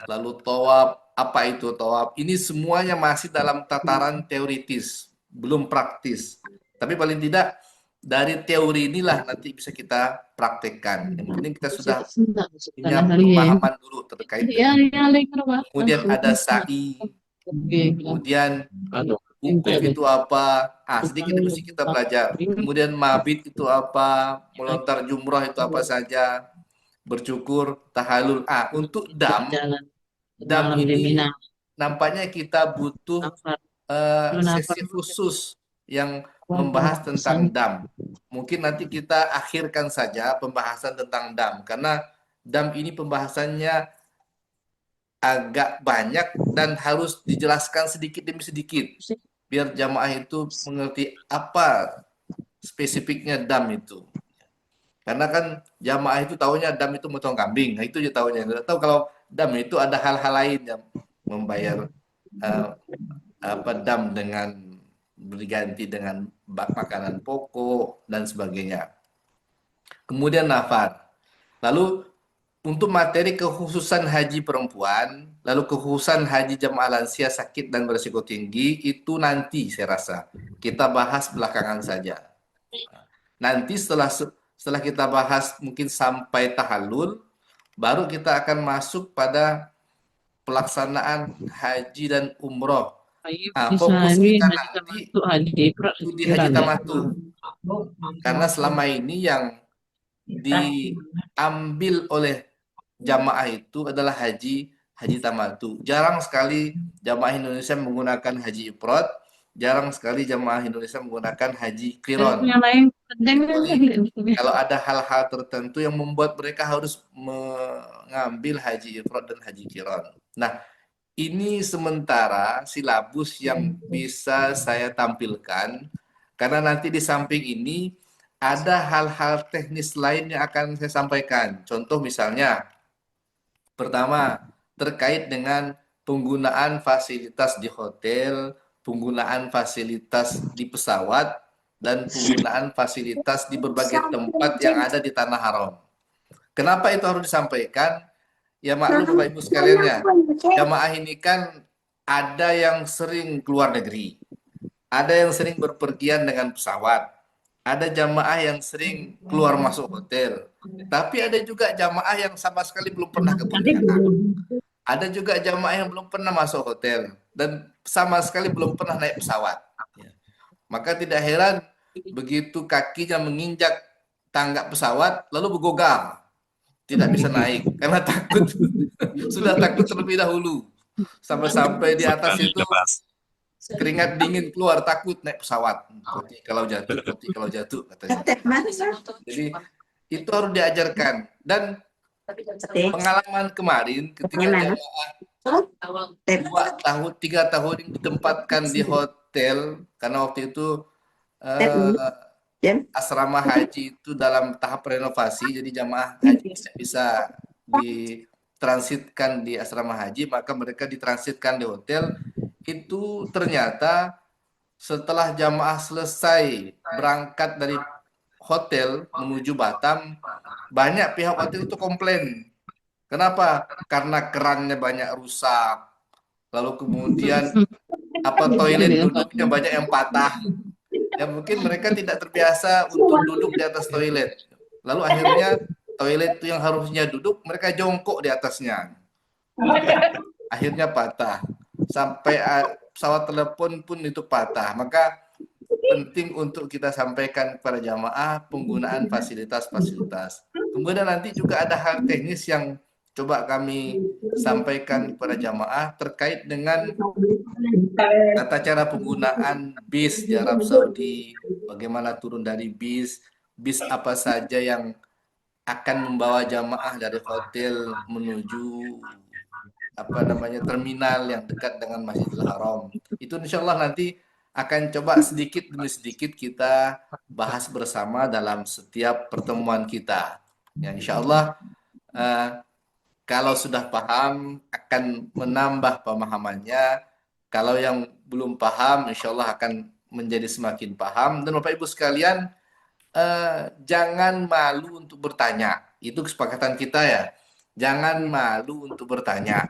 lalu tawaf, apa itu tawaf? Ini semuanya masih dalam tataran teoritis, belum praktis. Tapi paling tidak dari teori inilah nanti bisa kita praktekkan. Yang penting kita sudah punya pemahaman dulu terkait dengan. Kemudian ada sa'i, kemudian wukuf itu apa? Sedikit demi sedikit kita belajar. Kemudian mabit itu apa? Melontar jumrah itu apa saja? Bercukur, tahalul. Untuk dam ini nampaknya kita butuh sesi khusus yang membahas tentang dam. Mungkin nanti kita akhirkan saja pembahasan tentang dam karena dam ini pembahasannya agak banyak dan harus dijelaskan sedikit demi sedikit biar jamaah itu mengerti apa spesifiknya dam itu. Karena kan jamaah itu tahunya dam itu motong kambing, nah itu dia tahunya. Nggak tahu kalau dam itu ada hal-hal lain yang membayar uh, dam dengan berganti dengan makanan pokok dan sebagainya. Kemudian nafar. Lalu untuk materi kekhususan haji perempuan, lalu kekhususan haji jamaah lansia sakit dan berisiko tinggi, itu nanti saya rasa kita bahas belakangan saja. Nanti setelah kita bahas mungkin sampai tahallul, baru kita akan masuk pada pelaksanaan haji dan umroh. Fokus kita nanti itu di haji tamatu. Karena selama ini yang diambil oleh jamaah itu adalah haji tamatu. Jarang sekali jamaah Indonesia menggunakan haji ifrad, jarang sekali jamaah Indonesia menggunakan haji qiron. Kecuali kalau ada hal-hal tertentu yang membuat mereka harus mengambil haji ifrad dan haji qiron. Nah, ini sementara silabus yang bisa saya tampilkan karena nanti di samping ini ada hal-hal teknis lain yang akan saya sampaikan. Contoh misalnya, pertama terkait dengan penggunaan fasilitas di hotel, penggunaan fasilitas di pesawat, dan penggunaan fasilitas di berbagai tempat yang ada di Tanah Haram. Kenapa itu harus disampaikan? Ya maklum Bapak Ibu sekalian ya, jamaah ini kan ada yang sering keluar negeri, ada yang sering berpergian dengan pesawat, ada jamaah yang sering keluar masuk hotel, tapi ada juga jamaah yang sama sekali belum pernah ke Pontianak. Ada juga jamaah yang belum pernah masuk hotel dan sama sekali belum pernah naik pesawat. Ya. Maka tidak heran begitu kakinya menginjak tangga pesawat lalu bergogang, tidak bisa naik karena takut sudah takut terlebih dahulu. Sampai-sampai di atas itu keringat dingin keluar takut naik pesawat. Poti kalau jatuh katanya. Jadi itu harus diajarkan dan pengalaman kemarin ketika jamaah 2 tahun 3 tahun yang ditempatkan di hotel karena waktu itu asrama haji itu dalam tahap renovasi, jadi jamaah haji bisa ditransitkan di asrama haji, maka mereka ditransitkan di hotel. Itu ternyata setelah jamaah selesai berangkat dari hotel menuju Batam, banyak pihak hotel itu komplain. Kenapa? Karena kerannya banyak rusak, lalu kemudian toilet duduknya banyak yang patah. Ya mungkin mereka tidak terbiasa untuk duduk di atas toilet. Lalu akhirnya toilet itu yang harusnya duduk, mereka jongkok di atasnya. Akhirnya patah. Sampai pesawat telepon pun itu patah. Maka penting untuk kita sampaikan kepada jamaah penggunaan fasilitas-fasilitas. Kemudian nanti juga ada hal teknis yang coba kami sampaikan kepada jamaah terkait dengan tata cara penggunaan bis di Arab Saudi, bagaimana turun dari bis apa saja yang akan membawa jamaah dari hotel menuju terminal yang dekat dengan Masjidil Haram. Itu insya Allah nanti akan coba sedikit demi sedikit kita bahas bersama dalam setiap pertemuan kita. Ya, insya Allah kalau sudah paham akan menambah pemahamannya. Kalau yang belum paham, insya Allah akan menjadi semakin paham. Dan Bapak Ibu sekalian, jangan malu untuk bertanya. Itu kesepakatan kita ya. Jangan malu untuk bertanya.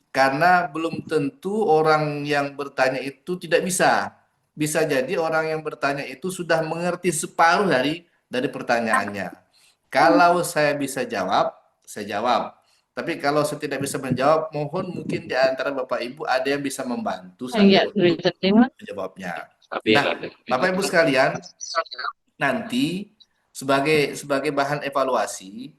karena belum tentu orang yang bertanya itu tidak bisa. Bisa jadi orang yang bertanya itu sudah mengerti separuh dari pertanyaannya. Kalau saya bisa jawab, saya jawab. Tapi kalau saya tidak bisa menjawab, mohon mungkin di antara Bapak Ibu ada yang bisa membantu saya Iya, untuk diterima. menjawabnya. Nah, Bapak Ibu sekalian, nanti sebagai bahan evaluasi,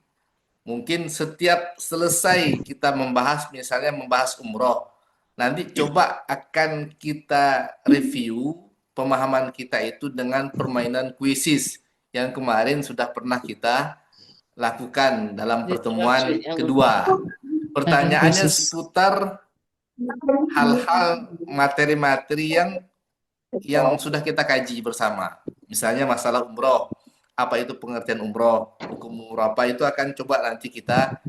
mungkin setiap selesai kita membahas, misalnya membahas umroh, nanti coba akan kita review pemahaman kita itu dengan permainan kuisis yang kemarin sudah pernah kita lakukan dalam pertemuan kedua. Pertanyaannya seputar hal-hal materi-materi yang sudah kita kaji bersama. Misalnya masalah umroh, apa itu pengertian umroh, hukum umroh apa itu akan coba nanti kita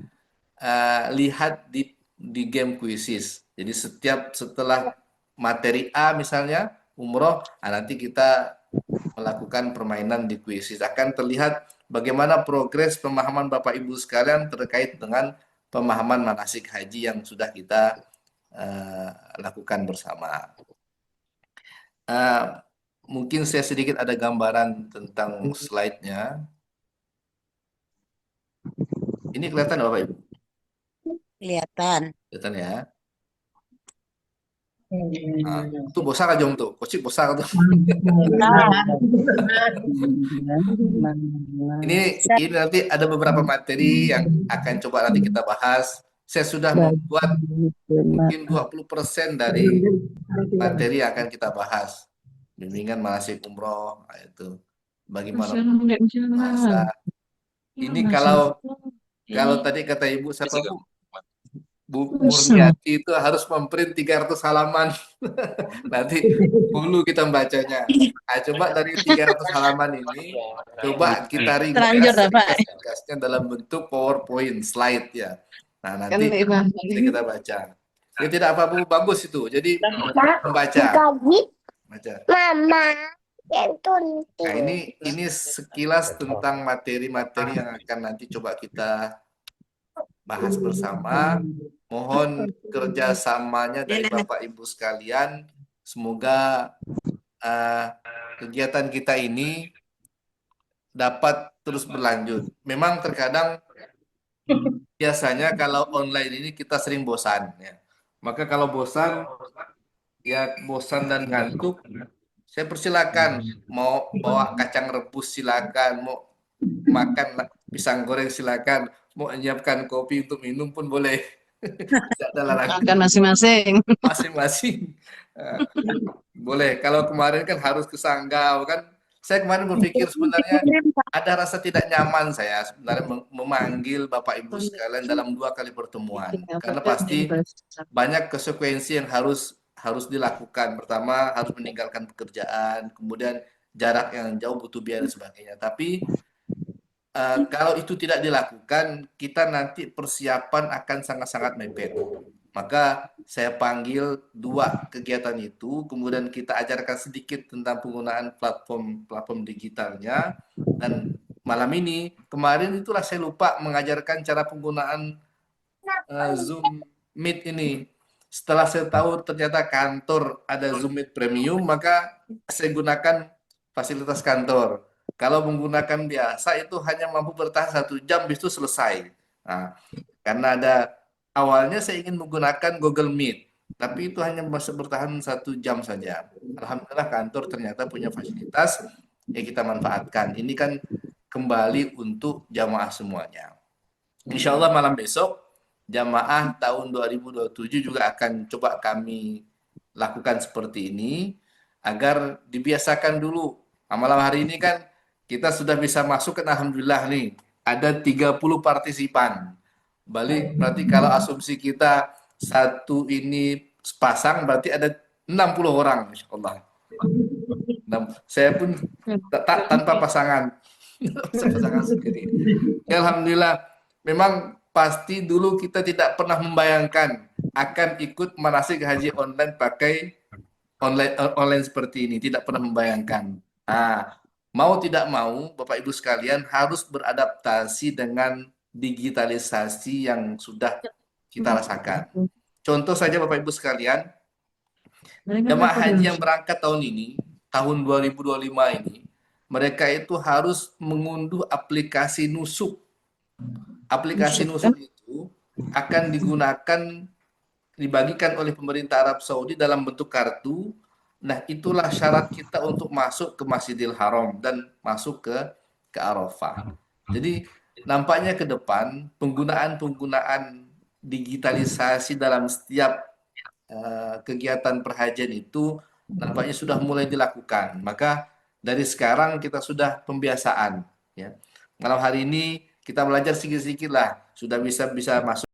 lihat di game kuisis. Jadi setelah materi A misalnya umroh, nanti kita melakukan permainan di kuisis. Akan terlihat bagaimana progres pemahaman Bapak Ibu sekalian terkait dengan pemahaman manasik haji yang sudah kita lakukan bersama. Uh, Mungkin saya sedikit ada gambaran tentang slide-nya. Ini kelihatan Bapak Ibu? Kelihatan. Kelihatan ya. Nah, tuh bosan aja tuh, kocik bosan tuh. Ini nanti ada beberapa materi yang akan coba nanti kita bahas. Saya sudah membuat mungkin 20% dari materi yang akan kita bahas. Bimbingan manasik umroh, itu bagaimana bahasa. Ini kalau tadi kata Ibu siapa Bu? Bu Murniati itu harus memprint 300 halaman. Nanti dulu kita membacanya. Nah, coba dari 300 halaman ini, coba kita ringkasnya dalam bentuk PowerPoint slide ya. Nah, nanti kita baca. Ini tidak apa Bu, bagus itu. Jadi membaca. Baca. Mama. Nah, ini sekilas tentang materi-materi yang akan nanti coba kita bahas bersama. Mohon kerjasamanya dari Bapak Ibu sekalian. Semoga kegiatan kita ini dapat terus berlanjut. Memang terkadang biasanya kalau online ini kita sering bosan ya. Maka kalau bosan dan ngantuk, saya persilakan mau bawa kacang rebus silakan, mau makan pisang goreng silakan, mau menyiapkan kopi untuk minum pun boleh. Tidak ada larangan. Makan masing-masing. Masing-masing. Boleh. Kalau kemarin kan harus ke Sanggau kan. Saya kemarin berpikir sebenarnya ada rasa tidak nyaman saya sebenarnya memanggil Bapak Ibu sekalian dalam 2 kali pertemuan. Karena pasti banyak konsekuensi yang harus dilakukan. Pertama harus meninggalkan pekerjaan, kemudian jarak yang jauh butuh biaya dan sebagainya. Tapi kalau itu tidak dilakukan, kita nanti persiapan akan sangat-sangat mepet. Maka saya panggil 2 kegiatan itu, kemudian kita ajarkan sedikit tentang penggunaan platform digitalnya. Dan malam ini, kemarin itulah saya lupa mengajarkan cara penggunaan Zoom Meet ini. Setelah saya tahu ternyata kantor ada Zoom Meet Premium, maka saya gunakan fasilitas kantor. Kalau menggunakan biasa itu hanya mampu bertahan 1 jam, bis itu selesai. Nah, karena awalnya saya ingin menggunakan Google Meet, tapi itu hanya masih bertahan 1 jam saja. Alhamdulillah kantor ternyata punya fasilitas yang kita manfaatkan. Ini kan kembali untuk jamaah semuanya. Insya Allah malam besok jamaah tahun 2027 juga akan coba kami lakukan seperti ini agar dibiasakan dulu. Malam hari ini kan kita sudah bisa masuk ke alhamdulillah nih ada 30 partisipan. Balik berarti kalau asumsi kita satu ini sepasang berarti ada 60 orang insya Allah. Saya pun tanpa pasangan. Pasangan sendiri. Ya, alhamdulillah memang pasti dulu kita tidak pernah membayangkan akan ikut manasik haji online pakai online seperti ini, tidak pernah membayangkan. Nah, mau tidak mau Bapak Ibu sekalian harus beradaptasi dengan digitalisasi yang sudah kita rasakan. Contoh saja Bapak Ibu sekalian, jemaah haji yang berangkat tahun ini, tahun 2025 ini, mereka itu harus mengunduh aplikasi Nusuk. Aplikasi Nusuk itu akan digunakan, dibagikan oleh pemerintah Arab Saudi dalam bentuk kartu. Nah, itulah syarat kita untuk masuk ke Masjidil Haram dan masuk ke Arafah. Jadi, nampaknya ke depan penggunaan digitalisasi dalam setiap kegiatan perhajian itu nampaknya sudah mulai dilakukan. Maka dari sekarang kita sudah pembiasaan, ya. Malam hari ini kita belajar sedikit-sedikit lah, sudah bisa masuk